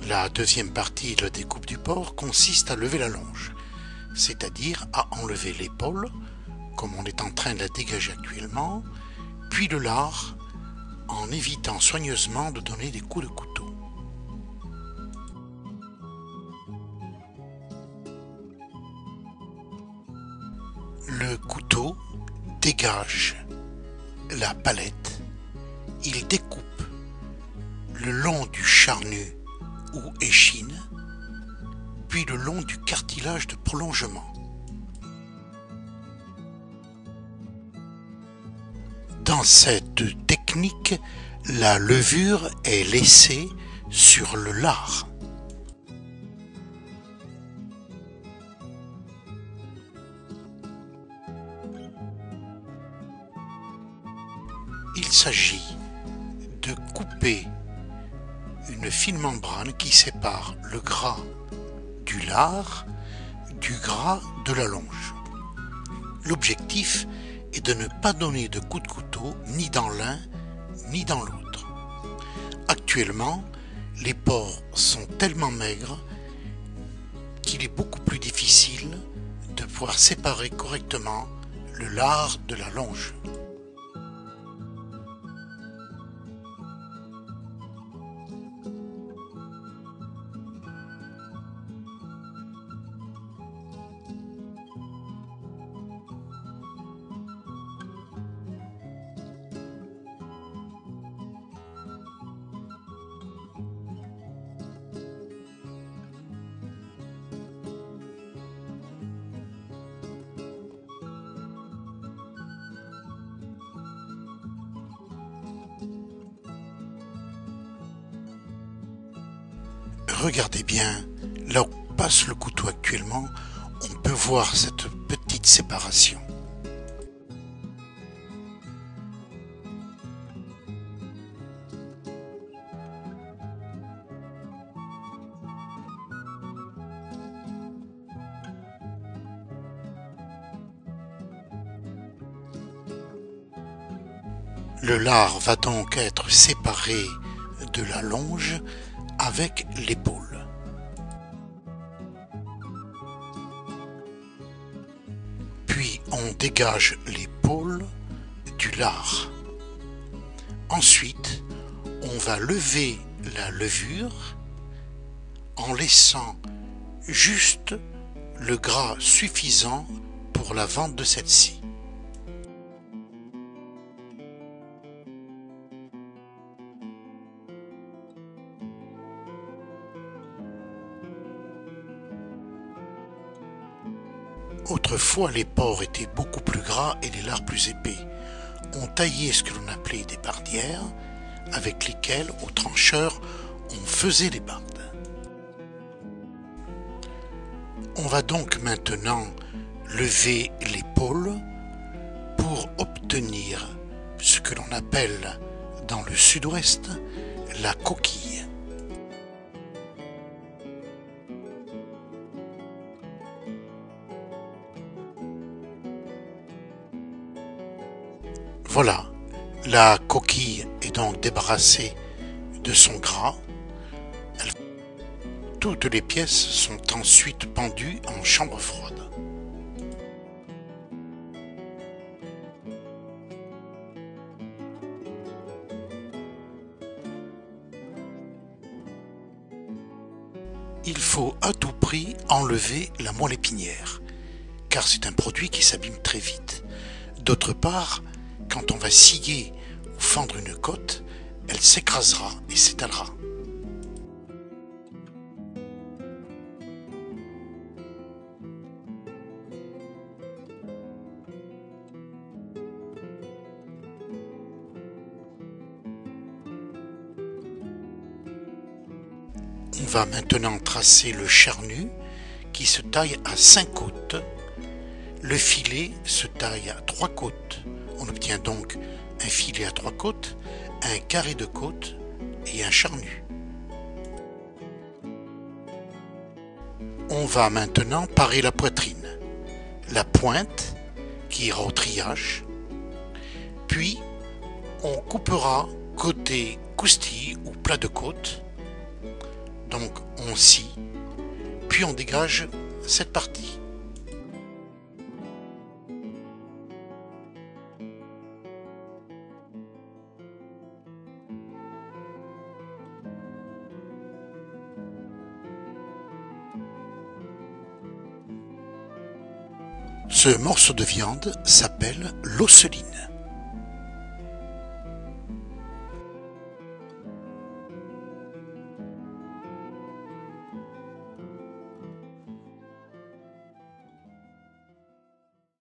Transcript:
La deuxième partie de la découpe du porc consiste à lever la longe, c'est-à-dire à enlever l'épaule, comme on est en train de la dégager actuellement, puis le lard, en évitant soigneusement de donner des coups de couteau. Le couteau dégage la palette, il découpe le long du charnu ou échine, puis le long du cartilage de prolongement. Dans cette technique, la levure est laissée sur le lard. Il s'agit de couper une fine membrane qui sépare le gras du lard du gras de la longe. L'objectif est de ne pas donner de coups de couteau ni dans l'un ni dans l'autre. Actuellement, les porcs sont tellement maigres qu'il est beaucoup plus difficile de pouvoir séparer correctement le lard de la longe. Regardez bien, là où passe le couteau actuellement, on peut voir cette petite séparation. Le lard va donc être séparé de la longe avec l'épaule. Puis on dégage l'épaule du lard. Ensuite, on va lever la levure en laissant juste le gras suffisant pour la vente de celle-ci. Autrefois, les porcs étaient beaucoup plus gras et les lards plus épais. On taillait ce que l'on appelait des bardières, avec lesquelles, au trancheur, on faisait les bardes. On va donc maintenant lever l'épaule pour obtenir ce que l'on appelle dans le sud-ouest la coquille. Voilà, la coquille est donc débarrassée de son gras. Toutes les pièces sont ensuite pendues en chambre froide. Il faut à tout prix enlever la moelle épinière, car c'est un produit qui s'abîme très vite. D'autre part, quand on va scier ou fendre une côte, elle s'écrasera et s'étalera. On va maintenant tracer le charnu qui se taille à 5 côtes. Le filet se taille à 3 côtes. On obtient donc un filet à 3 côtes, un carré de côte et un charnu. On va maintenant parer la poitrine, la pointe qui ira au triage, puis on coupera côté coustille ou plat de côte. Donc on scie, puis on dégage cette partie. Ce morceau de viande s'appelle l'osseline.